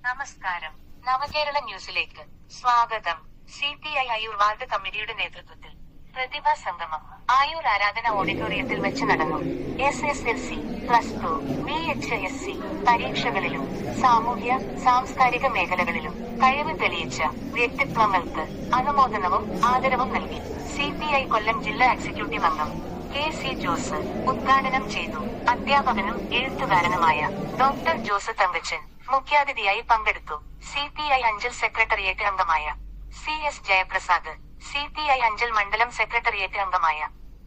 നമസ്കാരം. നവകേരള ന്യൂസിലേക്ക് സ്വാഗതം. CPI ആയൂർ വാർഡ് കമ്മിറ്റിയുടെ നേതൃത്വത്തിൽ പ്രതിഭാ സംഗമം ആയൂർ ആരാധന ഓഡിറ്റോറിയത്തിൽ വെച്ച് നടന്നു. SSLC, +2, VHSC പരീക്ഷകളിലും സാമൂഹ്യ സാംസ്കാരിക മേഖലകളിലും കഴിവ് തെളിയിച്ച വ്യക്തിത്വങ്ങൾക്ക് അനുമോദനവും ആദരവും നൽകി. CPI കൊല്ലം ജില്ലാ എക്സിക്യൂട്ടീവ് അംഗം KC ജോസ് ഉദ്ഘാടനം ചെയ്തു. അധ്യാപകനും എഴുത്തുകാരനുമായ ഡോക്ടർ ജോസ് തങ്കച്ചൻ മുഖ്യാതിഥിയായി പങ്കെടുത്തു. CPI അഞ്ചൽ സെക്രട്ടേറിയറ്റ് അംഗമായ CS ജയപ്രസാദ്, CPI അഞ്ചൽ മണ്ഡലം സെക്രട്ടേറിയറ്റ് അംഗമായ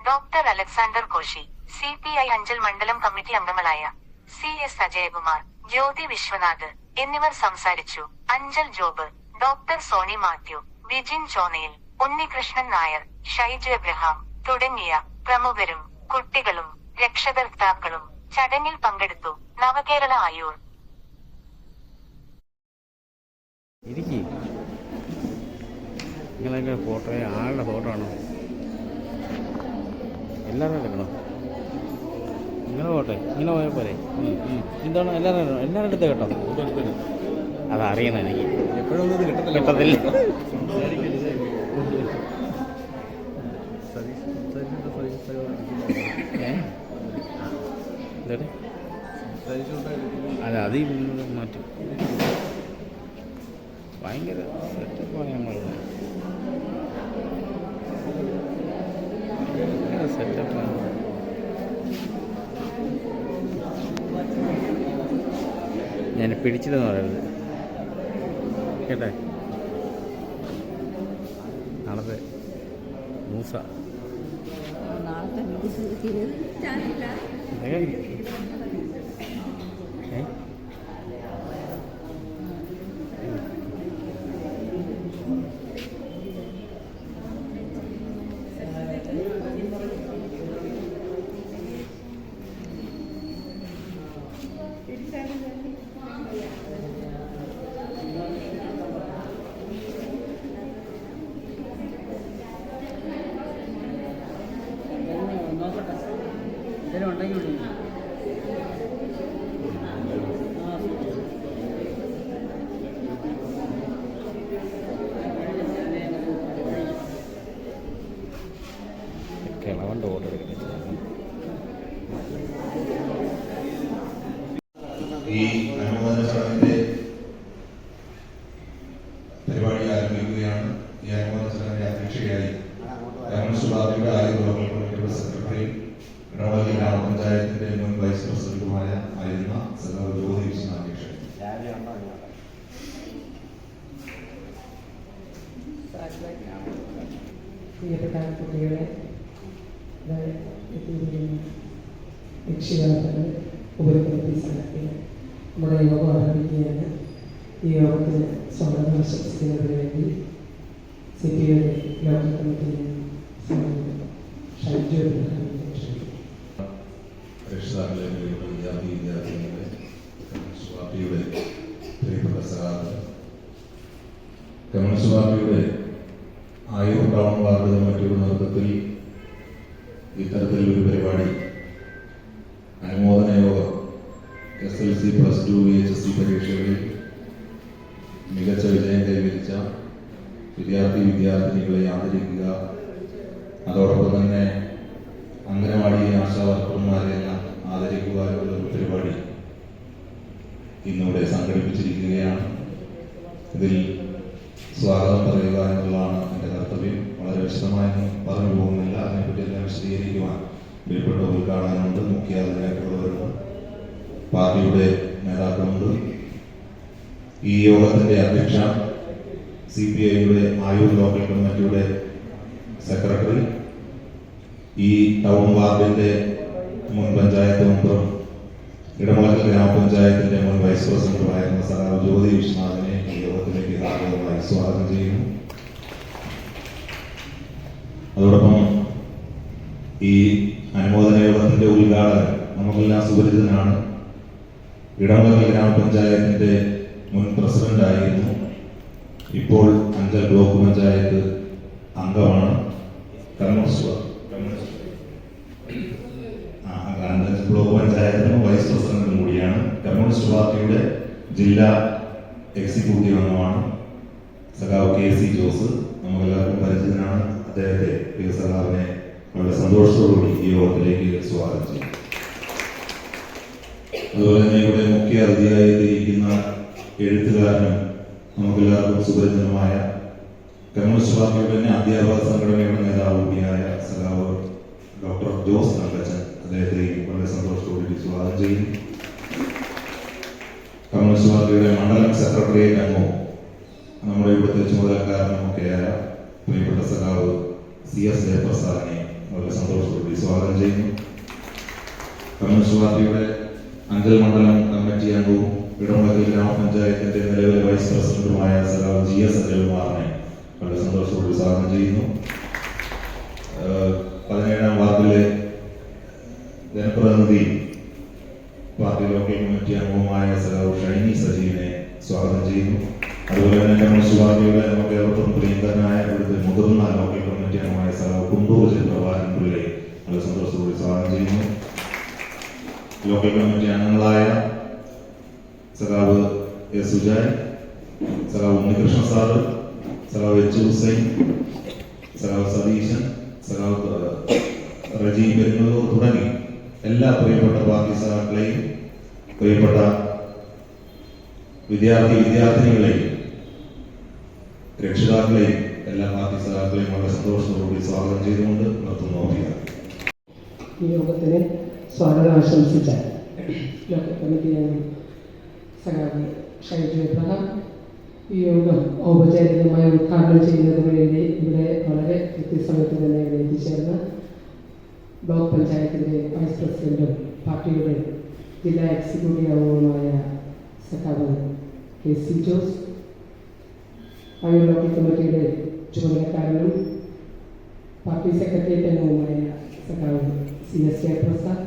doctor Alexander Koshy, CPI Anchal മണ്ഡലം കമ്മിറ്റി അംഗങ്ങളായ CS അജയകുമാർ, ജ്യോതി വിശ്വനാഥ് എന്നിവർ സംസാരിച്ചു. Anchal Job, doctor Sony Mathew, Vijin Chonayil, Unnikrishnan Nair, Shaiju Abraham തുടങ്ങിയ പ്രമുഖരും കുട്ടികളും രക്ഷകർത്താക്കളും ചടങ്ങിൽ പങ്കെടുത്തു. നവകേരള ആയൂർ നിങ്ങളതിൻ്റെ ഫോട്ടോ ആളുടെ ഫോട്ടോ ആണോ? എല്ലാവരും എടുക്കണോ? ഇങ്ങനെ പോട്ടെ, ഇങ്ങനെ പോയാൽ പോരെ. എന്താണ് എല്ലാവരും എടുത്ത് കേട്ടോ. അതറിയണം എനിക്ക്. എപ്പോഴും കിട്ടത്തില്ല. അല്ല അത് മാറ്റും. ഭയങ്കര സെറ്റപ്പാണ് നമ്മളുടെ. സെറ്റപ്പാണ്. ഞാൻ പിടിച്ചില്ലെന്ന് പറയരുത് കേട്ടെ. നാളത്തെ മൂസ കിളവൻ്റെ ഓർഡർ ഈ അനുമോദന ചടങ്ങിന്റെ പരിപാടി ആരംഭിക്കുകയാണ്. ഈ അനുമോദന ചടങ്ങിന്റെ അധ്യക്ഷയായി കമ്മ്യൂണിസ്റ്റ് പാർട്ടിയുടെ ആയൂർ ലോക്കൽ കമ്മിറ്റിയുടെ സെക്രട്ടറി, ഇടവള്ളി ഗ്രാമപഞ്ചായത്തിന്റെ മുൻ വൈസ് പ്രസിഡന്റുമായ ജ്യോതി വിശ്വനാഥ് അധ്യക്ഷൻ. പ്രിയപ്പെട്ട കുട്ടികളെ, രക്ഷിതാക്കള്, ഉപരിപ്രവൃത്തി സംഘത്തിന് നമ്മുടെ യോഗം ആരംഭിക്കുകയാണ്. ഈ യോഗത്തിന് സ്വാഗതം ആശംസിക്കുന്നതിന് വേണ്ടി CPI ലോക്കൽ കമ്മിറ്റി ഷൈജു രക്ഷിതാക്കളെ, വിദ്യാർത്ഥിനികളെ, കമ്മ്യൂണിസ്റ്റ് പാർട്ടിയുടെ പ്രിയപ്പെട്ട സഹാക്കൾ, കമ്മ്യൂണിസ്റ്റ് പാർട്ടിയുടെ ആയൂർ ടൗൺ വാർഡ് കമ്മിറ്റിയുടെ നേതൃത്വത്തിൽ ഇത്തരത്തിലൊരു പരിപാടി അനുമോദന യോഗം SSLC, +2, VHSC പരീക്ഷകളിൽ മികച്ച വിജയം കൈവരിച്ച വിദ്യാർത്ഥിനികളെ ആദരിക്കുക, അതോടൊപ്പം തന്നെ അംഗനവാടി ആശാ വർക്കർമാരെല്ലാം ആദരിക്കുക എന്നുള്ള ഒരു പരിപാടി ഇന്നിവിടെ സംഘടിപ്പിച്ചിരിക്കുകയാണ്. ഇതിൽ സ്വാഗതം പറയുക എന്നുള്ളതാണ് എൻ്റെ കർത്തവ്യം. വളരെ വിശദമായൊന്നും പറഞ്ഞു പോകുന്നില്ല. അതിനെപ്പറ്റി എല്ലാം വിശദീകരിക്കുവാൻ പ്രിയപ്പെട്ട ഉദ്ഘാടനമുണ്ട്, മുഖ്യാതിഥിയായിട്ടുള്ളവരുണ്ട്, പാർട്ടിയുടെ നേതാക്കളുണ്ട്. ഈ യോഗത്തിന്റെ അധ്യക്ഷ CPIയുടെ ആയൂർ ലോക്കൽ കമ്മിറ്റിയുടെ സെക്രട്ടറി, ഈ ടൗൺ വാർഡിന്റെ മുൻ പഞ്ചായത്ത് മെമ്പറും ഇടമലക്കൽ ഗ്രാമപഞ്ചായത്തിന്റെ മുൻ വൈസ് പ്രസിഡന്റുമായിരുന്ന സഖാവ് ജ്യോതി വിശ്വനാഥിനെ ഈ യോഗത്തിലേക്ക് ഹാർദവമായി സ്വാഗതം ചെയ്യുന്നു. അതോടൊപ്പം ഈ അനുമോദന യോഗത്തിന്റെ ഉദ്ഘാടകൻ നമുക്കെല്ലാം സുപരിചിതനാണ്. ഇടമലക്കൽ ഗ്രാമപഞ്ചായത്തിന്റെ മുൻ പ്രസിഡന്റായിരുന്നു, ഇപ്പോൾ അഞ്ചൽ ബ്ലോക്ക് പഞ്ചായത്ത് അംഗമാണ്. ബ്ലോക്ക് പഞ്ചായത്തിന് വൈസ് പ്രസിഡന്റും കൂടിയാണ്. കമ്മ്യൂണിസ്റ്റ് പാർട്ടിയുടെ ജില്ലാ എക്സിക്യൂട്ടീവ് അംഗമാണ് സഖാവ് KC ജോസ്. നമുക്കെല്ലാവർക്കും പരിചിതനാണ്. അദ്ദേഹത്തെ പ്രിയ സഖാവിനെ വളരെ സന്തോഷത്തോടുകൂടി ഈ യോഗത്തിലേക്ക് സ്വാഗതം ചെയ്യും. അതുപോലെ തന്നെ ഇവിടെ മുഖ്യ അതിഥിയായി ഇരിക്കുന്ന എഴുത്തുകാരനും നമുക്കെല്ലാവർക്കും സുപരിചിതമായ കമ്മ്യൂണിസ്റ്റ് പാർട്ടിയുടെ തന്നെ അധ്യാപക സംഘടനയുടെ നേതാവ് കൂടിയായ സഖാവ് ഡോക്ടർ ജോസ് തങ്കച്ചൻ, അദ്ദേഹത്തെയും വളരെ സന്തോഷത്തോടുകൂടി സ്വാഗതം ചെയ്യും. കമ്മ്യൂണിസ്റ്റ് പാർട്ടിയുടെ മണ്ഡലം സെക്രട്ടേറിയറ്റ് അംഗവും നമ്മുടെ ഇവിടുത്തെ ചുമതലക്കാരനുമൊക്കെയായ പ്രിയപ്പെട്ട സഖാവ് CS ജയപ്രസാദിനെ വളരെ സന്തോഷത്തോടുകൂടി സ്വാഗതം ചെയ്യുന്നു. കമ്മ്യൂണിസ്റ്റ് പാർട്ടിയുടെ അഞ്ചൽ മണ്ഡലം കമ്മിറ്റി അംഗവും ഇടമുളക്കൽ ഗ്രാമപഞ്ചായത്തിന്റെ നിലവിലെ വൈസ് പ്രസിഡന്റുമായ സഖാവ് GS അജയകുമാറിനെ വളരെ സന്തോഷത്തോടുകൂടി സ്വാഗതം ചെയ്യുന്നു. 17ാം വാർഡിലെ ജനപ്രതിനിധി പാർട്ടി ലോക്കൽ കമ്മിറ്റി അംഗവുമായ സഖാവ് ഷൈനി സജീവിനെ സ്വാഗതം ചെയ്യുന്നു. അതുപോലെ തന്നെ കമ്മ്യൂണിസ്റ്റ് പാർട്ടിയുടെ നമുക്ക് ഏവർക്കും പ്രിയങ്കരനായ ഇവിടുത്തെ മുതിർന്ന ലോക്കൽ കമ്മിറ്റി അംഗമായ സഖാവ് കുണ്ടൂർ ചന്ദ്രബാലൻ പിള്ളയെ വളരെ സന്തോഷത്തോടെ സ്വാഗതം ചെയ്യുന്നു. ലോക്കൽ കമ്മിറ്റി അംഗങ്ങളായ സഖാവ് S. സുജാൻ, സഖാവ് ഉണ്ണികൃഷ്ണ സാറ്, സഖാവ് H. ഹുസൈൻ, സഖാവ് സതീശൻ, സഖാവ് റജി പെരുന്നൂർ തുടങ്ങി എല്ലാ പ്രിയപ്പെട്ട പാർട്ടി സഖാക്കളെയും പ്രിയപ്പെട്ട വിദ്യാർത്ഥിനികളെയും രക്ഷിതാക്കളെയും എല്ലാ പാർട്ടി സഖാക്കളെയും വളരെ സന്തോഷത്തോടുകൂടി സ്വാഗതം ചെയ്തുകൊണ്ട് നിർത്തുന്നു. ഈ യോഗത്തിന് സ്വാഗതം ആശംസിച്ച ലോക്കൽ കമ്മിറ്റി അംഗം സഖാവ് ഷൈജു എബ്രഹാം ഈ യോഗം ഔപചാരികമായി ഉദ്ഘാടനം ചെയ്യുന്നതിന് വേണ്ടി ഇവിടെ വളരെ കൃത്യസമയത്ത് തന്നെ ഇവിടെ എത്തിച്ചേർന്ന ബ്ലോക്ക് പഞ്ചായത്തിൻ്റെ വൈസ് പ്രസിഡന്റും പാർട്ടിയുടെ ജില്ലാ എക്സിക്യൂട്ടീവ് അംഗവുമായ സഖാവ് KC ജോസ്, ആയൂർ ലോക്കൽ കമ്മിറ്റിയുടെ ചുമതലക്കാരനും പാർട്ടി സെക്രട്ടേറിയറ്റ് അംഗവുമായ സഖാവ് CS ജയപ്രസാദ്,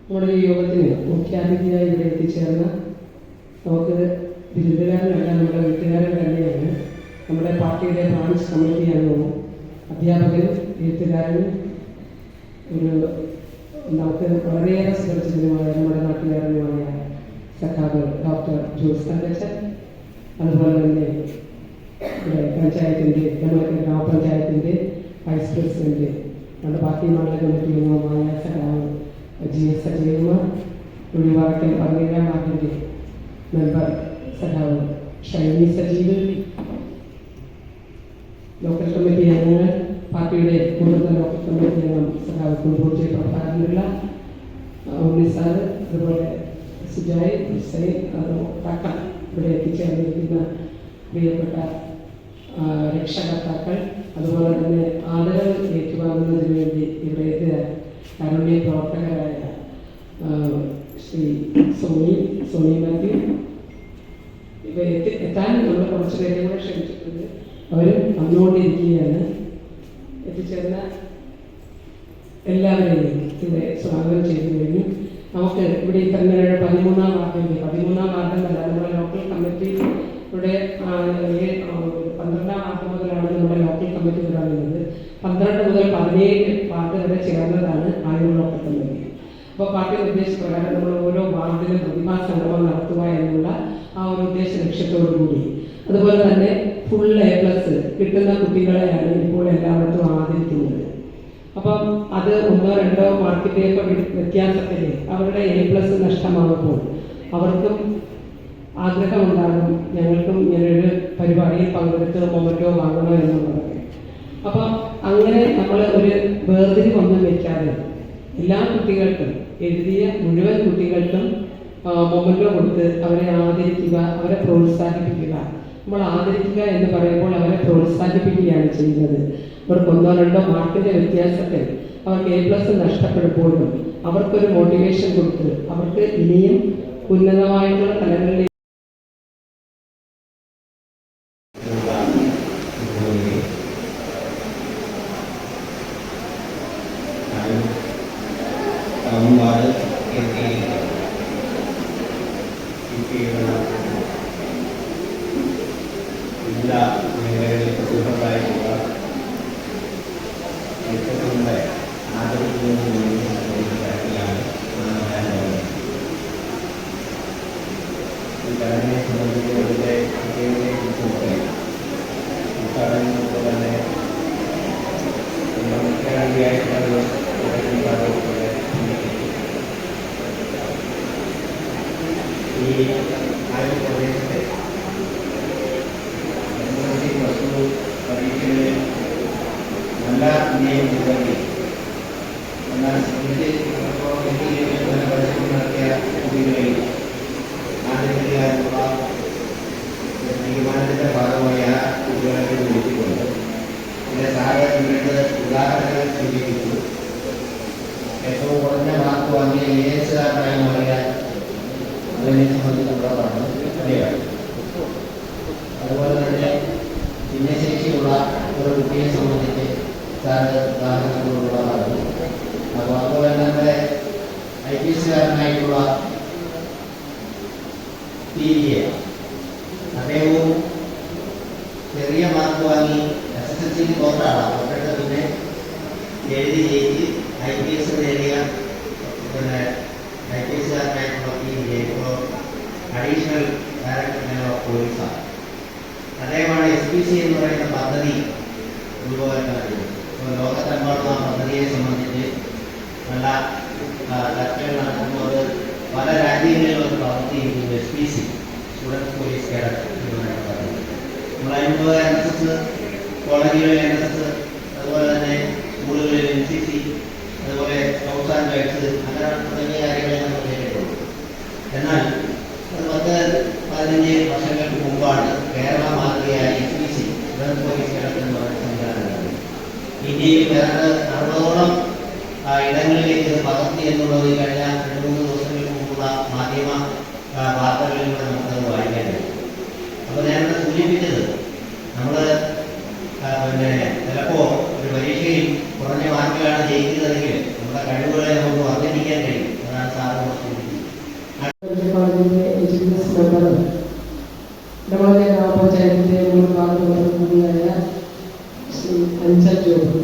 നമ്മുടെ ഈ യോഗത്തിന് മുഖ്യാതിഥിയായി ഇവിടെ എത്തിച്ചേർന്ന നമുക്ക് ബിരുദകാരനല്ല, നമ്മുടെ വീട്ടുകാരൻ തന്നെയാണ്, നമ്മുടെ പാർട്ടിയുടെ ബ്രാഞ്ച് കമ്മിറ്റി അംഗവും അധ്യാപകനും എഴുത്തുകാരനും ഒരു നമുക്ക് വളരെയേറെ സുപരിചിതനുമായ നമ്മുടെ നാട്ടുകാരനുമായ സഖാവ് ഡോക്ടർ ജോസ് തങ്കച്ചൻ, അതുപോലെ തന്നെ പഞ്ചായത്തിൻ്റെ നമ്മുടെ ഗ്രാമപഞ്ചായത്തിൻ്റെ വൈസ് പ്രസിഡന്റ് നമ്മുടെ പാർട്ടി മണ്ഡല കമ്മിറ്റി അംഗവുമായ സഖാവ് GS അജയകുമാർ, ഒഴിവാക്കൽ 17ാം വാർഡിൻ്റെ മെമ്പർ സഖാവ് ഷൈനി സജീവ്, ലോക്കൽ കമ്മിറ്റി അംഗങ്ങൾ പാർട്ടിയുടെ മുതിർന്ന ലോക്കൽ കമ്മിറ്റി അംഗം സഖാവ് കുണ്ടൂർ ജയപ്രസാദിനുള്ള ഉണ്ണിസാറ്, അതുപോലെ സുജായ് ഹുസൈൻ, ഇവിടെ എത്തിച്ചേർന്നിരിക്കുന്ന പ്രിയപ്പെട്ട രക്ഷകർത്താക്കൾ, അതുപോലെ തന്നെ ആദരവ് ഏറ്റുവാങ്ങുന്നതിന് വേണ്ടി ഇവിടെ കാരുണ്യ പ്രവർത്തകരായ ശ്രീ സോണി മാത്യു, ഇവ എത്താൻ നമ്മൾ കുറച്ച് പേരെ കൂടെ ക്ഷണിച്ചിട്ടുണ്ട്. അവരും വന്നുകൊണ്ടിരിക്കുകയാണ്. എത്തിച്ചേർന്ന എല്ലാവരെയും ഇവിടെ സ്വാഗതം ചെയ്തു കഴിഞ്ഞു. നമുക്ക് ഇവിടെ ഈ പറഞ്ഞ 13ാം വാർഡെന്നല്ല, നമ്മുടെ ലോക്കൽ കമ്മിറ്റിയുടെ 12ാം വാർഡ് മുതലാണ് നമ്മുടെ ലോക്കൽ കമ്മിറ്റി തുടങ്ങുന്നത്. 12 മുതൽ 17 വാർഡ് വരെ ചേർന്നതാണ് ആയൂർ ലോക്കൽ കമ്മിറ്റി. അപ്പോൾ പാർട്ടി നിർദ്ദേശപ്രകാരം നമ്മൾ ഓരോ വാർഡിലും പ്രതിഭാ സംഗമം നടത്തുക എന്നുള്ള ആ ഒരു ഉദ്ദേശ ലക്ഷ്യത്തോടു കൂടി, അതുപോലെ തന്നെ ഫുൾ A+ കിട്ടുന്ന കുട്ടികളെയാണ് ഇപ്പോൾ എല്ലായിടത്തും ആദരിക്കുന്നത്. അപ്പം അത് 1-2 മാർക്കിൻ്റെയൊക്കെ വ്യത്യാസത്തിൽ അവരുടെ A+ നഷ്ടമാകുമ്പോൾ അവർക്കും ആഗ്രഹമുണ്ടാകും, ഞങ്ങൾക്കും ഇങ്ങനൊരു പരിപാടിയിൽ പങ്കെടുത്ത് മൊമെന്റോ വാങ്ങണോ എന്നുള്ളത്. അപ്പം അങ്ങനെ നമ്മൾ ഒരു വേർതിരിവൊന്നും വെക്കാതെ എല്ലാ കുട്ടികൾക്കും, എഴുതിയ മുഴുവൻ കുട്ടികൾക്കും മൊമെന്റോ കൊടുത്ത് അവരെ ആദരിക്കുക, അവരെ പ്രോത്സാഹിപ്പിക്കുക. നമ്മൾ ആദരിക്കുക എന്ന് പറയുമ്പോൾ അവരെ പ്രോത്സാഹിപ്പിക്കുകയാണ് ചെയ്യുന്നത്. അവർക്ക് 1-2 മാർക്കിൻ്റെ വ്യത്യാസത്തിൽ അവർക്ക് A+ നഷ്ടപ്പെടുമ്പോഴും അവർക്കൊരു മോട്ടിവേഷൻ കൊടുത്ത് അവർക്ക് ഇനിയും ഉന്നതമായിട്ടുള്ള തലങ്ങളിലേക്ക് ജില്ലാ മേഖലകളിൽ പ്രസിദ്ധമായിട്ടുള്ള വ്യക്തിത്വങ്ങളെ ആദരിക്കുന്നതിന് വേണ്ടി കാര്യത്തിലാണ് ഈ ചടങ്ങിനെ സംബന്ധിച്ച് ഈ ആയുർ പ്രദേശത്തെ വസ്തു പരീക്ഷകളിൽ നല്ല വിജയം നിലനിർത്തി. എന്നാൽ പരിശ്രമം നടത്തിയ കുട്ടികളിൽ ആദ്യത്തിലുള്ള തീരുമാനത്തിൻ്റെ ഭാഗമായ കുട്ടികളെ വിളിച്ചുകൊണ്ട് പിന്നെ സാറ് വീണ്ടും ഉദാഹരണങ്ങൾ സൂചിപ്പിച്ചു. ഏറ്റവും കുറഞ്ഞ മാർക്ക് വാങ്ങിയ AS-കാരനായ പറയാൻ അതിനെ സംബന്ധിച്ചുള്ളതാണ്. അതുപോലെ തന്നെ ഭിന്നശേഷിയുള്ള ഒരു കുട്ടിയെ സംബന്ധിച്ച് സാറ് ഉദാഹരണങ്ങളുള്ളതാണ്. അപ്പോൾ അതുപോലെ തന്നെ IPS-കാരനായിട്ടുള്ള TVA അദ്ദേഹവും ചെറിയ മാർക്ക് വാങ്ങി SSLC തോറ്റാണ്. തോറ്റിട്ട് പിന്നെ എഴുതി ജയിച്ച് IPS നേടിയ പിന്നെ IPS-കാരനായിട്ടുള്ള TVA ഇപ്പോൾ അഡീഷണൽ ഡയറക്ടർ ജനറൽ ഓഫ് പോലീസാണ്. അദ്ദേഹമാണ് SPC എന്ന് പറയുന്ന പദ്ധതി രൂപകൽപ്പന ചെയ്തത്. ഇപ്പോൾ ലോകത്തെമ്പാടും ആ പദ്ധതിയെ സംബന്ധിച്ച് നല്ല ചർച്ചകൾ നടത്തുന്നത് പല രാജ്യങ്ങളിലും അത് പ്രവർത്തിക്കുന്നു. SPC സ്റ്റുഡൻസ് പോലീസ് കേഡറ്റ് എന്ന് പറയുന്ന പദ്ധതി നമ്മൾ NSS കോളേജുകളിൽ NSS അതുപോലെ തന്നെ സ്കൂളുകളിൽ NCC അതുപോലെ സ്കൗട്ട്സ് ആൻഡ് ഗൈഡ്സ് അങ്ങനെ തുടങ്ങിയ കാര്യങ്ങളെ നമ്മൾ കേട്ടിട്ടുണ്ട്. എന്നാൽ അത് 10-15 വർഷങ്ങൾക്ക് മുമ്പാണ് കേരള മാതൃകയായ SPC സ്റ്റുഡൻസ് പോലീസ് കേഡറ്റ് എന്ന് പറയുന്ന സംവിധാനം ഇന്ത്യയിൽ ഏതാണ്ട് 60ഓളം ഇടങ്ങളിലേക്ക് ഇത് പകർത്തി എന്നുള്ളത് കഴിഞ്ഞ 2-3 ദിവസങ്ങൾക്ക് മുമ്പുള്ള മാധ്യമ വാർത്തകളിലൂടെ നമുക്കത് വായിക്കാൻ കഴിയും. അപ്പോൾ ഞാനിവിടെ സൂചിപ്പിച്ചത് നമ്മൾ പിന്നെ ചിലപ്പോൾ ഒരു പരീക്ഷയിൽ കുറഞ്ഞ മാർക്കിലാണ് ജയിക്കുന്നതെങ്കിൽ നമ്മുടെ കഴിവുകളെ നമുക്ക് വർദ്ധിപ്പിക്കാൻ കഴിയും. അതാണ് സാറിനോട് സൂചിപ്പിച്ചത്. കോളേജിന്റെ HDS മെമ്പർ ഇടമലയ ഗ്രാമപഞ്ചായത്തിന്റെ മുൻ വാർഡ് മെമ്പർ കൂടിയായ ശ്രീ അഞ്ചൽ ജോബ്.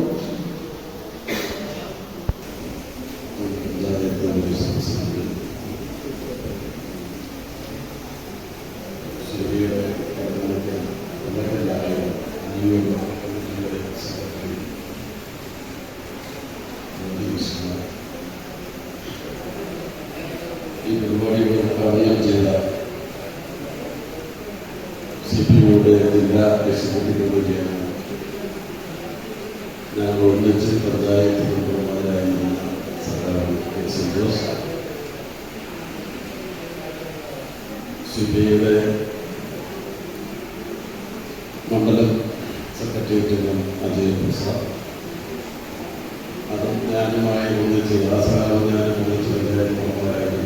ഈ പരിപാടികൾ ഉദ്ഘാടനം ചെയ്ത CPUയുടെ ജില്ലാ എക്സിക്യൂട്ടീവ് കമ്മിറ്റിയാണ് ഞങ്ങൾ ഒന്നിച്ച് പഞ്ചായത്ത് മെമ്പർമാരായിരുന്ന സർക്കാർ സന്തോഷ്, CPUയുടെ മണ്ഡലം സെക്രട്ടേറിയറ്റ് അജയ് പ്രസാദ്, അതും ഞാനുമായി ഒന്നിച്ച് ദാസകാലം ഞാനും ഒന്നിച്ച് പഞ്ചായത്ത്.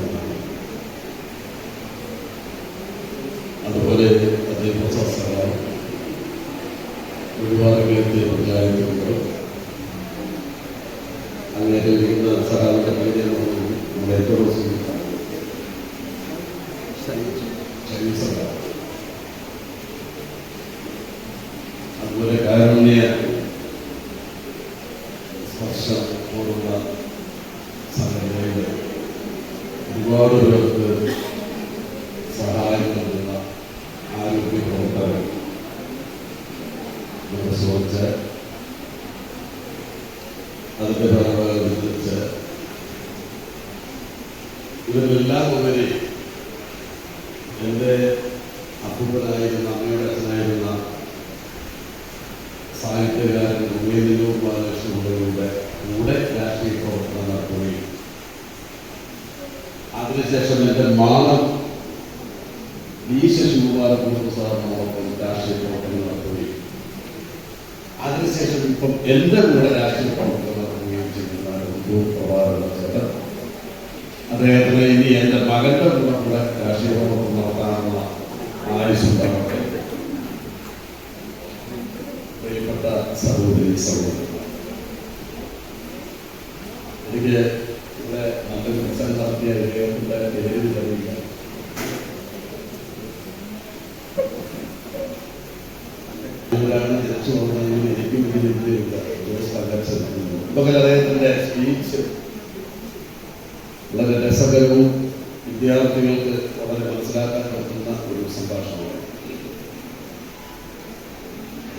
അതുപോലെ അജയ് പ്രസാദ് സാർ ഒരുപാട് പേർക്ക് പഞ്ചായത്തുണ്ട്. അങ്ങനെ ഇരിക്കുന്ന സഹാബിന്റെ പേര് നമ്മുടെ ഏറ്റവും അതുപോലെ കാരുണ്യ സ്പർശം പോലുള്ള സംഘടനയിൽ ഒരുപാട് പേർക്ക് സഹായം നൽകുന്ന ആരോഗ്യ പ്രവർത്തകർ നമ്മുടെ സുഹൃത്ത് അതിൻ്റെ ഭാഗമായി വിളിച്ച് ഇവരെല്ലാം ഉപരി എൻ്റെ അപ്പൂപ്പനായിരുന്ന അമ്മയുടെ അച്ഛനായിരുന്ന സാഹിത്യകാരൻ ഉമേദിനൂർ ബാലകൃഷ്ണയുടെ കൂടെ രാഷ്ട്രീയ പ്രവർത്തനം നടത്തുകയും അതിനുശേഷം എൻ്റെ മാനം ശിവകുമാരൻ സാറിനോടൊപ്പം രാഷ്ട്രീയ പ്രവർത്തനം നടത്തുകയും അതിനുശേഷം ഇപ്പം എൻ്റെ കൂടെ രാഷ്ട്രീയ പ്രവർത്തനം നടത്തുകയും ചെയ്യുന്ന പ്രഭാകരൻ ചേട്ടൻ. അദ്ദേഹത്തിന് ഇനി എൻ്റെ മകൻ്റെ കൂടെ രാഷ്ട്രീയ പ്രവർത്തനം നടത്താനുള്ള ആയുസ്സുണ്ടാവട്ടെ. പ്രിയപ്പെട്ട സഹോദരി സഹോദരന്മാർ, എനിക്ക് ഇവിടെ നല്ലൊരു പ്രസംഗം നടത്തിയ ഇദ്ദേഹത്തിൻ്റെ പേര് തരിക. ഇവരാണ് തിരിച്ചു വന്നതെങ്കിൽ എനിക്കും ഇതിലില്ല. ഇതൊക്കെ അദ്ദേഹത്തിൻ്റെ സ്പീച്ച് വളരെ രസകരവും വിദ്യാർത്ഥികൾക്ക് വളരെ മനസ്സിലാക്കാൻ പറ്റുന്ന ഒരു സംഭാഷണമാണ്.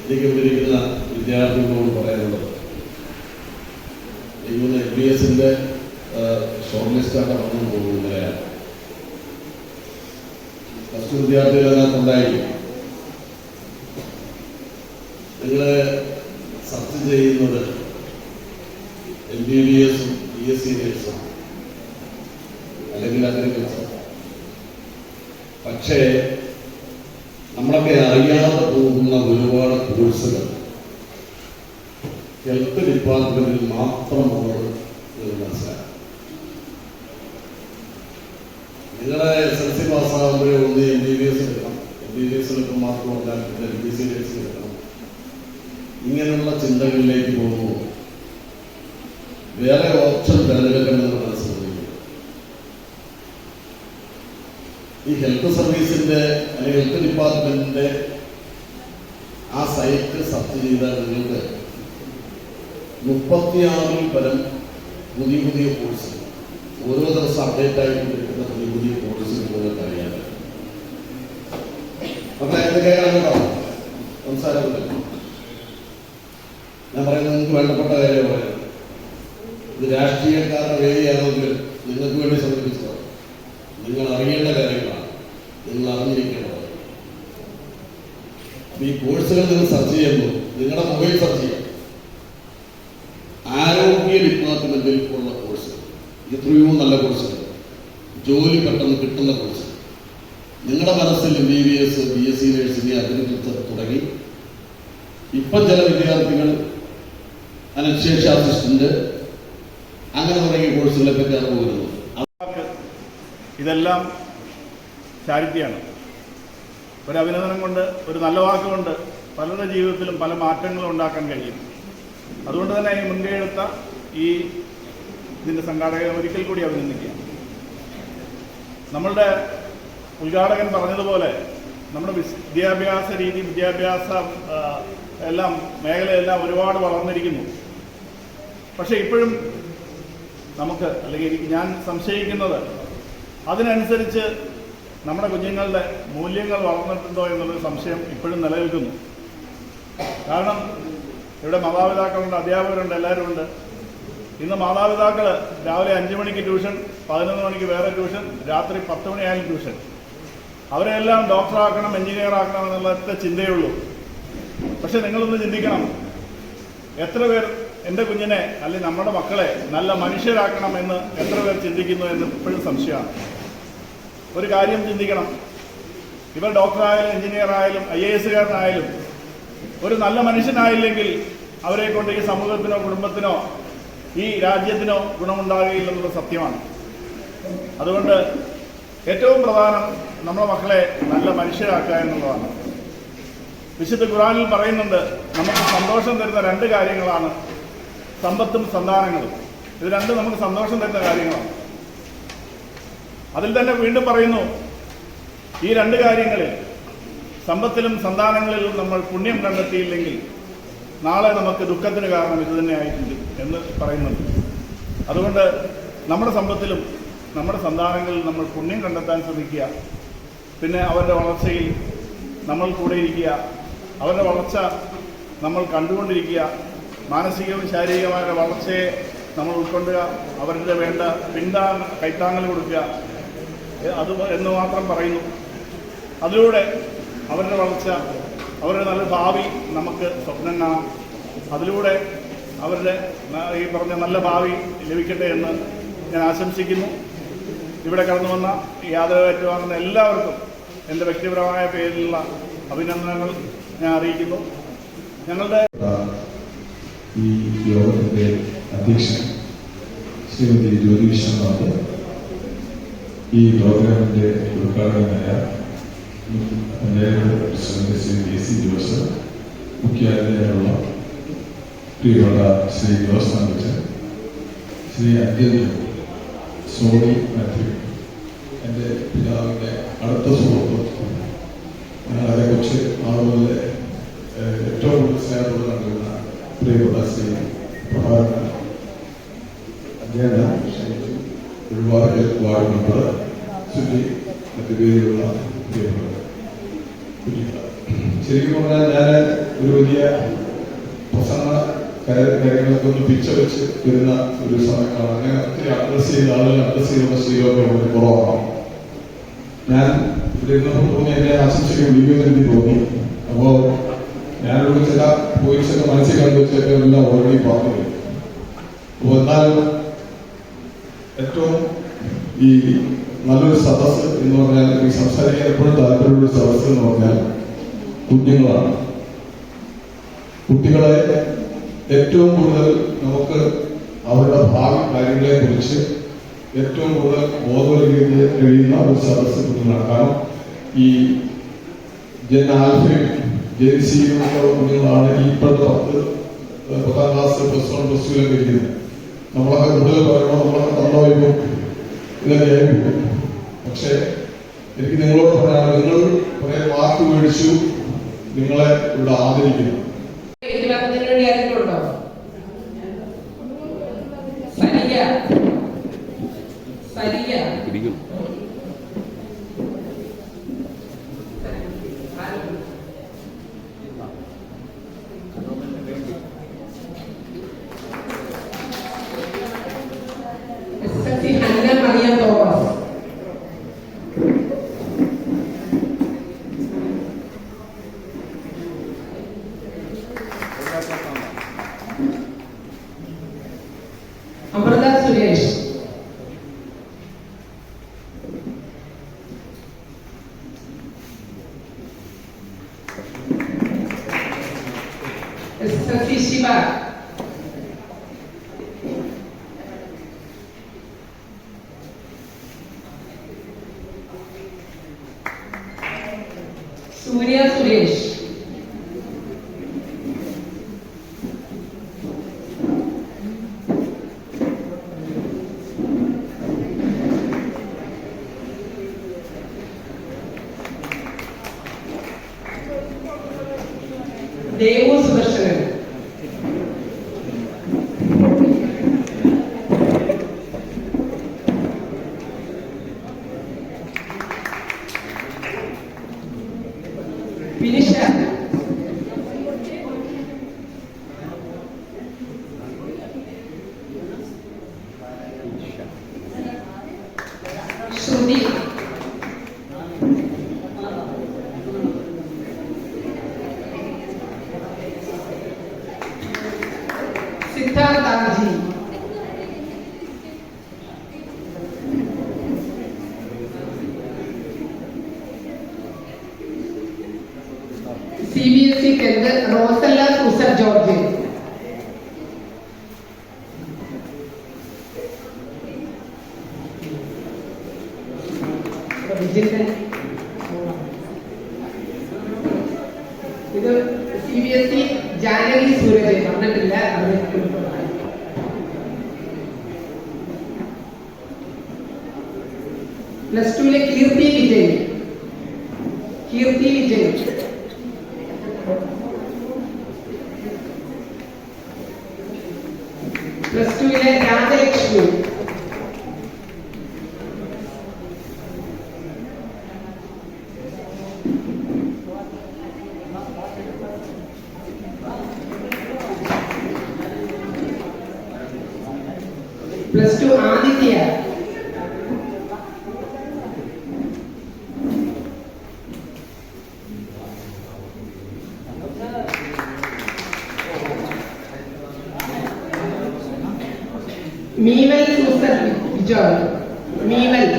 എനിക്ക് വിളിക്കുന്ന വിദ്യാർത്ഥികളോട് പറയാനുള്ളത്, ഇങ്ങനെ FBS ഷോർട്ട് ലിസ്റ്റാണ് വന്നു പോകുന്നവരെയാണ്. Plus two വിദ്യാർത്ഥികളതിനകത്തുണ്ടായി. നിങ്ങൾ സബ്ജക്ട് ചെയ്യുന്നത് MBBS BSc നേഴ്സും അല്ലെങ്കിൽ അഗ്രികൾച്ചർ. പക്ഷേ നമ്മളൊക്കെ അറിയാതെ പോകുന്ന ഒരുപാട് കോഴ്സുകൾ ഹെൽത്ത് ഡിപ്പാർട്ട്മെന്റിൽ മാത്രമുള്ളത് മനസ്സിലാക്കാം. നിങ്ങളുടെ SSLC പാസ്സാകുമ്പോഴേ ഒന്ന് MBBS എടുക്കണം, MBBS എടുക്കും മാത്രമല്ല പിന്നെ BSc നേഴ്സിംഗ് എടുക്കണം. ഇങ്ങനെയുള്ള ചിന്തകളിലേക്ക് പോകുമ്പോൾ വേറെ ഓപ്ഷൻ തിരഞ്ഞെടുക്കണമെന്ന് മനസ്സിലാക്കി. ഈ ഹെൽത്ത് സർവീസിന്റെ അല്ലെങ്കിൽ ഹെൽത്ത് ഡിപ്പാർട്ട്മെന്റിന്റെ ആ സൈറ്റ് സെർച്ച് ചെയ്താൽ നിങ്ങൾക്ക് 36 പരം പുതിയ പുതിയ കോഴ്സ് ഓരോ ദിവസം അപ്ഡേറ്റ് ആയിക്കൊണ്ടിരിക്കുന്ന പുതിയ പുതിയ കോഴ്സുകൾ നിങ്ങൾക്ക് അറിയാൻ പറ്റും. അപ്പൊ എന്തൊക്കെയാണ് കേട്ടോ സംസാരത്തില്ല. ഞാൻ പറയുന്നത് നിങ്ങൾക്ക് വേണ്ടപ്പെട്ട കാര്യം പറയാം. ഇത് രാഷ്ട്രീയക്കാരുടെ വേദിയാണെങ്കിൽ നിങ്ങൾക്ക് വേണ്ടി സമർപ്പിച്ചോ. നിങ്ങൾ അറിയേണ്ട കാര്യങ്ങളാണ്, നിങ്ങൾ അറിഞ്ഞിരിക്കേണ്ടത്. ഈ കോഴ്സുകൾ നിങ്ങൾ സെർച്ച് ചെയ്യുമ്പോൾ നിങ്ങളുടെ മൊബൈൽ സെർച്ച് ചെയ്യാം. ആരോഗ്യ ഡിപ്പാർട്ട്മെന്റിൽ ഉള്ള കോഴ്സ് എത്രയോ നല്ല കോഴ്സുകൾ, ജോലി പെട്ടെന്ന് കിട്ടുന്ന കോഴ്സ്. നിങ്ങളുടെ മനസ്സിൽ MBBS BSc നേഴ്സിംഗ് അഗ്രികൾച്ചർ തുടങ്ങി ഇപ്പം ചില വിദ്യാർത്ഥികൾ അനശേഷ അസിസ്റ്റന്റ് അങ്ങനെ തുടങ്ങിയ കോഴ്സുകളെ പറ്റിയാണ് പോകുന്നത്. ഇതെല്ലാം ചാരിറ്റിയാണ്. ഒരു അഭിനന്ദനം കൊണ്ട്, ഒരു നല്ല വാക്കുകൊണ്ട് പലരുടെ ജീവിതത്തിലും പല മാറ്റങ്ങളും ഉണ്ടാക്കാൻ കഴിയും. അതുകൊണ്ട് തന്നെ ഈ മുൻകൈയെടുത്ത ഇതിൻ്റെ സംഘാടകരെ ഒരിക്കൽ കൂടി അഭിനന്ദിക്കുക. നമ്മളുടെ ഉദ്ഘാടകൻ പറഞ്ഞതുപോലെ നമ്മുടെ വിദ്യാഭ്യാസ രീതി, മേഖലയെല്ലാം ഒരുപാട് വളർന്നിരിക്കുന്നു. പക്ഷേ ഇപ്പോഴും നമുക്ക്, അല്ലെങ്കിൽ ഞാൻ സംശയിക്കുന്നത്, അതിനനുസരിച്ച് നമ്മുടെ കുഞ്ഞുങ്ങളുടെ മൂല്യങ്ങൾ വളർന്നിട്ടുണ്ടോ എന്നുള്ളൊരു സംശയം ഇപ്പോഴും നിലനിൽക്കുന്നു. കാരണം ഇവിടെ മാതാപിതാക്കളുണ്ട്, അധ്യാപകരുണ്ട്, എല്ലാവരും ഉണ്ട്. ഇന്ന് മാതാപിതാക്കൾ രാവിലെ 5 മണിക്ക് ട്യൂഷൻ, 11 മണിക്ക് വേറെ ട്യൂഷൻ, രാത്രി 10 മണിയായാലും ട്യൂഷൻ. അവരെല്ലാം ഡോക്ടറാക്കണം, എഞ്ചിനീയർ ആക്കണം എന്നുള്ള ഒറ്റ ചിന്തയുള്ളൂ. പക്ഷെ നിങ്ങളൊന്ന് ചിന്തിക്കണം, എത്ര പേർ എൻ്റെ കുഞ്ഞിനെ അല്ലെങ്കിൽ നമ്മുടെ മക്കളെ നല്ല മനുഷ്യരാക്കണമെന്ന് എത്ര പേർ ചിന്തിക്കുന്നു എന്ന് ഇപ്പോഴും സംശയമാണ്. ഒരു കാര്യം ചിന്തിക്കണം, ഇവർ ഡോക്ടറായാലും എഞ്ചിനീയർ ആയാലും IAS-കാരനായാലും ഒരു നല്ല മനുഷ്യനായില്ലെങ്കിൽ അവരെ കൊണ്ട് ഈ സമൂഹത്തിനോ കുടുംബത്തിനോ ഈ രാജ്യത്തിനോ ഗുണമുണ്ടാകുകയില്ലെന്നുള്ള സത്യമാണ്. അതുകൊണ്ട് ഏറ്റവും പ്രധാനം നമ്മുടെ മക്കളെ നല്ല മനുഷ്യരാക്കുക എന്നുള്ളതാണ്. വിശുദ്ധ ഖുർആനിൽ പറയുന്നുണ്ട്, നമുക്ക് സന്തോഷം തരുന്ന 2 കാര്യങ്ങളാണ് സമ്പത്തും സന്താനങ്ങളും. ഇത് രണ്ടും നമുക്ക് സന്തോഷം തരുന്ന കാര്യങ്ങളാണ്. അതിൽ തന്നെ വീണ്ടും പറയുന്നു, ഈ 2 കാര്യങ്ങളിൽ സമ്പത്തിലും സന്താനങ്ങളിലും നമ്മൾ പുണ്യം കണ്ടെത്തിയില്ലെങ്കിൽ നാളെ നമുക്ക് ദുഃഖത്തിന് കാരണം ഇത് തന്നെ ആയിട്ടുണ്ട് എന്ന് പറയുന്നുണ്ട്. അതുകൊണ്ട് നമ്മുടെ സമ്പത്തിലും നമ്മുടെ സന്താനങ്ങളിൽ നമ്മൾ പുണ്യം കണ്ടെത്താൻ ശ്രമിക്കുക. പിന്നെ അവരുടെ വളർച്ചയിൽ നമ്മൾ കൂടെ ഇരിക്കുക, അവരുടെ വളർച്ച നമ്മൾ കണ്ടുകൊണ്ടിരിക്കുക, മാനസികവും ശാരീരികമായ വളർച്ചയെ നമ്മൾ ഉൾക്കൊള്ളുക, അവരുടെ വേണ്ട കൈത്താങ്ങൽ കൊടുക്കുക അത് എന്ന് മാത്രം പറയുന്നു. അതിലൂടെ അവരുടെ വളർച്ച, അവരുടെ നല്ല ഭാവി നമുക്ക് സ്വപ്നം കാണാം. അതിലൂടെ അവരുടെ ഈ പറഞ്ഞ നല്ല ഭാവി ലഭിക്കട്ടെ എന്ന് ഞാൻ ആശംസിക്കുന്നു. ഇവിടെ കടന്നു വന്ന ഈ ആദരവ് ഏറ്റുവാങ്ങുന്ന എല്ലാവർക്കും എൻ്റെ വ്യക്തിപരമായ പേരിലുള്ള അഭിനന്ദനങ്ങൾ ഞാൻ അറിയിക്കുന്നു. ഞങ്ങളുടെ ഈ യോഗത്തിന്റെ അധ്യക്ഷൻ ശ്രീമതി ജ്യോതി വിശ്വനാഥ്, ഈ പ്രോഗ്രാമിന്റെ ഉദ്ഘാടകനായ പഞ്ചായത്ത് പ്രസിഡന്റ് ശ്രീ AC ജോസ്, മുഖ്യാതിഥിയായുള്ള പ്രിയപ്പെട്ട ശ്രീ ജോസ് മാനച്ചൻ, ശ്രീ അധ്യക്ഷൻ സോണി മാത്യു, എൻ്റെ പിതാവിൻ്റെ അടുത്ത സുഹൃത്തും ഞങ്ങളെക്കുറിച്ച് ആളുകളുടെ ഏറ്റവും കൂടുതൽ സ്നേഹത്തോട് കണ്ടിരുന്ന പ്രിയപ്പെട്ട ശ്രീ പ്രഭാകരൻ, അദ്ദേഹം ഒരുപാട് വാർഡ് മെമ്പർ ചൊല്ലി മറ്റു പേരിലുള്ള പ്രിയപ്പെട്ട കുഞ്ഞുങ്ങൾ. ശരിക്കും പറഞ്ഞാൽ ഞാൻ ഒരു വലിയ പ്രസംഗ കാര്യങ്ങളൊക്കെ ഒന്ന് പിച്ച വെച്ച് വരുന്ന ഒരു സമയമാണ്. അങ്ങനെ ഒത്തിരി അഡ്രസ് ചെയ്ത ആളുകൾ അഡ്രസ് ചെയ്യുന്ന സ്ത്രീകളൊക്കെ വളരെ കുറവാണ്. ഞാൻ ഇരുന്നപ്പോൾ തോന്നി എന്നെ ആശംസകൾ വിളിക്കുമെന്ന് എനിക്ക് തോന്നി. അപ്പോൾ ഞാനിവിടെ ചില പോയിന്റ്സൊക്കെ മനസ്സിൽ കണ്ടുവച്ചൊക്കെ എല്ലാം ഓൾറെഡി പറഞ്ഞു. അപ്പോൾ എന്നാലും ഏറ്റവും ഈ നല്ലൊരു സദസ്സ് എന്ന് പറഞ്ഞാൽ ഈ സംസാരിക്കാൻ എപ്പോഴും താല്പര്യമുള്ള സദസ്സ് എന്ന് പറഞ്ഞാൽ കുഞ്ഞുങ്ങളാണ്. കുട്ടികളെ ഏറ്റവും കൂടുതൽ നമുക്ക് അവരുടെ ഭാവി കാര്യങ്ങളെ കുറിച്ച് ഏറ്റവും കൂടുതൽ ബോധവൽക്കരിക്കാൻ കഴിയുന്ന ഒരു സദസ്സ് കുഞ്ഞുങ്ങളാണ്. കാരണം ഈ ജെൻ ആൽഫയും ജെൻ സിയിലുള്ള കുഞ്ഞുങ്ങളാണ് ഈ ഇപ്പോഴത്തെ 10ാം ക്ലാസ് +1 +2 ഇരിക്കുന്നത്. നമ്മളൊക്കെ കൂടുതൽ പറയണോ നമ്മളൊക്കെ തന്നോയിപ്പോൾ ഇതൊക്കെ ആയിരിക്കും. പക്ഷേ എനിക്ക് നിങ്ങളോട് പറയാനുള്ളത്, നിങ്ങൾ കുറെ മാർക്ക് മേടിച്ചു, നിങ്ങളെ ഇവിടെ ആദരിക്കുന്നു. അമൃത സുരേഷ്, SSLC ശിവ, സൂര്യ സുരേഷ്, ദേവു സുദർശനൻ, വിനിഷ, ശ്രുതി, സിദ്ധാർത്ഥാജി, CBSE 10th റോസല്ല സൂസർ ജോർജ്, ഇത് CBSE ജാനകി സൂരജ് വന്നിട്ടില്ല. +2 കീർത്തി വിജയ്, +2 രാജലക്ഷ്മി, +2 ആദിത്യ, മീവൽ സൂസർ വിജോയ്, മീവൽ,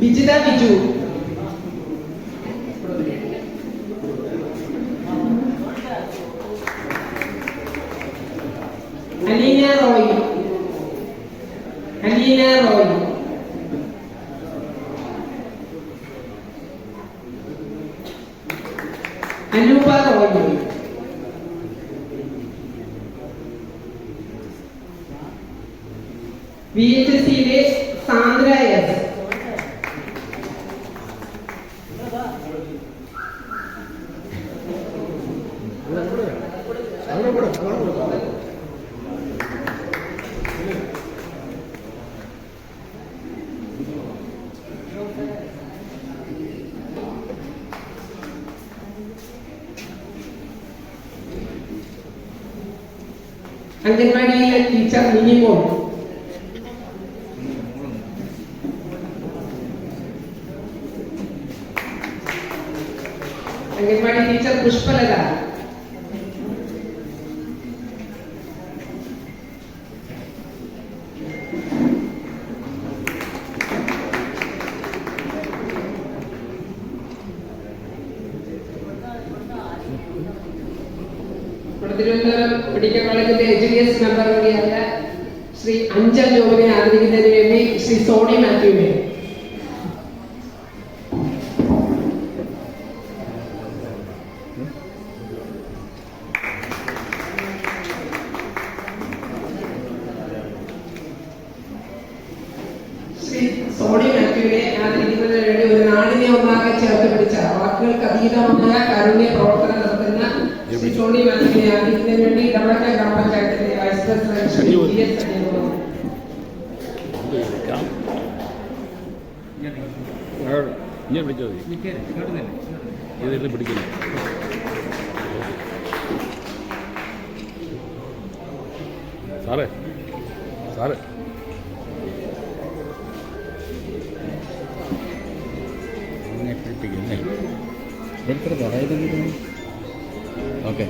വിജിത ബിജു, അലീന റോയ്, അനൂപ റോയ്, VHSയിലെ സാന്ദ്ര എസ്, അംഗൻവാടിയിലെ teacher Minimol, anganwadi teacher Pushpalatha, Thiruvananthapuram medical കോളേജിന്റെ എഡ്യൂക്കേഷൻ മെമ്പർ കൂടിയായ ശ്രീ അഞ്ചൽ ജോബിനെ ആദരിക്കുന്നതിന് വേണ്ടി ശ്രീ സോണി മാത്യുവിനെ, ശ്രീ സോണി മാത്യുവിനെ ആദരിക്കുന്നതിന് വേണ്ടി ഒരു നാടിനെ ഒന്നാകെ ചേർത്ത് പിടിച്ച വാക്കുകൾക്ക് അതീതമായ കാരുണ്യ പ്രവർത്തനം നടത്തുന്ന ശ്രീ സോണി മാത്യുവിനെ ആദരിക്കുന്നതിന് വേണ്ടി ഇടവളക്ക ഗ്രാമപഞ്ചായത്തിലെ vice president Shri TS Sajeevan. ഇങ്ങനെ പിടിച്ചോ ഇതിൽ പിടിക്കില്ല. സാറേ സാറേ ഓക്കെ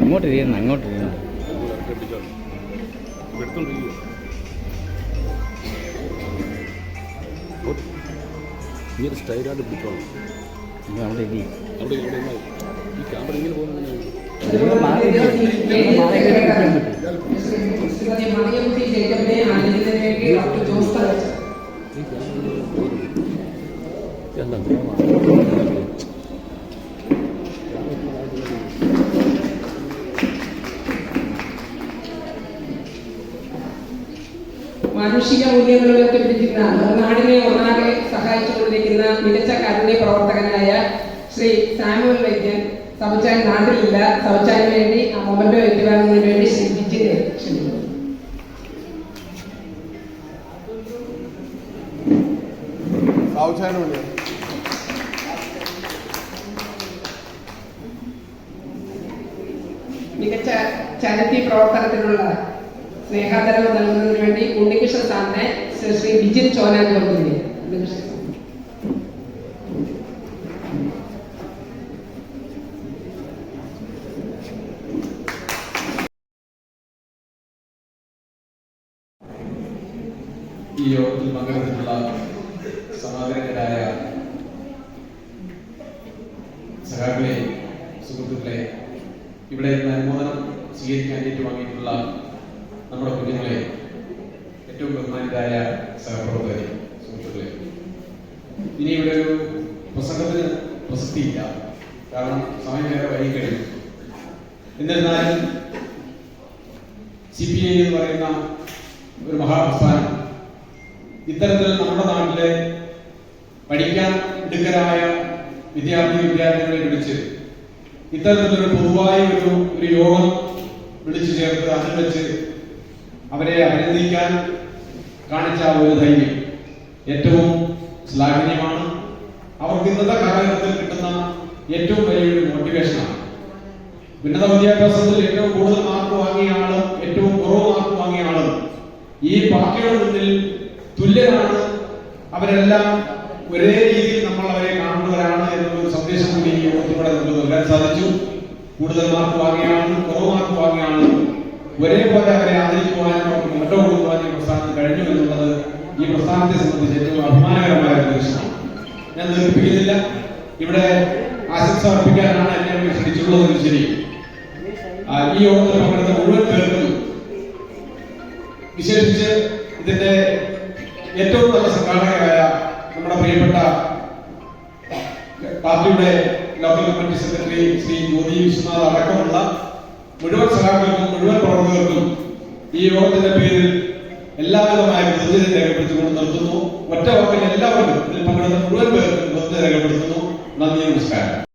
അങ്ങോട്ട് ഇരിക്കുന്നു അങ്ങോട്ട് ഇരിക്കുന്നു ഈ ഒരു സ്റ്റൈലായിട്ട് പിടിച്ചോളാം. അവിടെ ഇരി അവിടെ ഈ ക്യാമറ ഇങ്ങനെ പോകുന്ന ശ്രീമതി മറിയക്കുട്ടി ജേക്കബിനെ ആദരിക്കുന്നതിന് വേണ്ടി ഡോക്ടർ ജോസ് തലച്ചൻ. മാനുഷിക മൂല്യങ്ങൾ ഉയർത്തിപ്പിടിക്കുന്ന നാടിനെ ഒന്നാകെ സഹായിച്ചുകൊണ്ടിരിക്കുന്ന മികച്ച കാരുണ്യ പ്രവർത്തകനായ ശ്രീ സാമുവൽ വൈദ്യൻ സവച്ചാൻ നാട്ടിലില്ല. സവച്ചാന് വേണ്ടി ആ മൊമെന്റോ ഏറ്റുവാങ്ങുന്നതിന് വേണ്ടി ശ്രീ ജിജിനെ ക്ഷണിക്കുന്നു. മികച്ച ചാരിറ്റി പ്രവർത്തനത്തിനുള്ള സ്നേഹാദരവ് നൽകുന്നതിന് വേണ്ടി ഉണ്ണികൃഷ്ണൻ സാറിനെ ശ്രീ വിജിൻ ചോനാജോർജിനെ ഈ യോഗത്തിൽ പങ്കെടുത്തിട്ടുള്ള സമാദരങ്ങളായ സഹാക്കളെ, സുഹൃത്തുക്കളെ, ഇവിടെ അനുമോദനം സ്വീകരിക്കാൻ ഏറ്റുവാങ്ങിയിട്ടുള്ള നമ്മുടെ കുഞ്ഞുങ്ങളെ, ഏറ്റവും ബഹുമാനിതരായ സഹപ്രവർത്തകരെ, സുഹൃത്തുക്കളെ, ഇനി ഇവിടെ ഒരു പ്രസംഗത്തിന് പ്രസക്തിയില്ല, കാരണം സമയം വേറെ വഴി കഴിഞ്ഞു. എന്നിരുന്നാലും CPI എന്ന് പറയുന്ന ഒരു മഹാപ്രസ്ഥാനം ഇത്തരത്തിൽ നമ്മുടെ നാട്ടിലെ പഠിക്കാൻ മിടുക്കരായ വിദ്യാർത്ഥികളെ വിളിച്ച് ഇത്തരത്തിലൊരു പൊതുവായ ഒരു യോഗം വിളിച്ചു ചേർത്ത് അതിൽ വെച്ച് അവരെ അഭിനന്ദിക്കാൻ കാണിച്ച ഒരു ധൈര്യം ഏറ്റവും ശ്ലാഘനീയമാണ്. അവർക്ക് ഇന്നത്തെ കാലഘട്ടത്തിൽ കിട്ടുന്ന ഏറ്റവും വലിയൊരു മോട്ടിവേഷനാണ്. ഉന്നത വിദ്യാഭ്യാസത്തിൽ ഏറ്റവും കൂടുതൽ മാർക്ക് വാങ്ങിയ ആളും ഏറ്റവും കുറവ് മാർക്ക് വാങ്ങിയ ആളും ഈ പാർട്ടിയുടെ മുന്നിൽ തുല്യരാണ്. അവരെല്ലാം ഒരേ രീതിയിൽ നമ്മൾ അവരെ കാണുന്നവരാണ് എന്നൊരു സന്ദേശം കൂടി ഈ യോഗത്തിലൂടെ നമുക്ക് നൽകാൻ സാധിച്ചു. കൂടുതൽ മാർക്ക് വാങ്ങിയ ആളും കുറവ് മാർക്ക് വാങ്ങിയ ആളും ഒരേപോലെ അവരെ ആദരിക്കുവാനും അവർക്ക് മുട്ട കൊടുക്കുവാനും ഈ പ്രസ്ഥാനത്തിന് കഴിഞ്ഞു എന്നുള്ളത് ഈ പ്രസ്ഥാനത്തെ സംബന്ധിച്ച് ഏറ്റവും അഭിമാനകരമായ ഒരു ദൃശ്യമാണ്. ഞാൻ ദീർഘിപ്പിക്കുന്നില്ല. ഇവിടെ ആശംസ അർപ്പിക്കാനാണ് എന്നെ ക്ഷണിച്ചിട്ടുള്ളതെങ്കിൽ ശരി, ഈ യോഗത്തിൽ പങ്കെടുത്ത മുഴുവൻ പേർക്കും, വിശേഷിച്ച് ഇതിന്റെ ഏറ്റവും നല്ല സംഘാടകരായ നമ്മുടെ പ്രിയപ്പെട്ട പാർട്ടിയുടെ local committee secretary Shri Jyothi Vishwanath അടക്കമുള്ള മുഴുവൻ സഹാക്കൾക്കും മുഴുവൻ പ്രവർത്തകർക്കും ഈ യോഗത്തിന്റെ പേരിൽ എല്ലാവിധമായ കൃതജ്ഞത രേഖപ്പെടുത്തിക്കൊണ്ട് നിർത്തുന്നു. ഒറ്റ വാക്കിൽ എല്ലാവർക്കും ഇതിൽ പങ്കെടുത്ത മുഴുവൻ പേർക്കും കൃതജ്ഞത രേഖപ്പെടുത്തുന്നു. നന്ദി, നമസ്കാരം.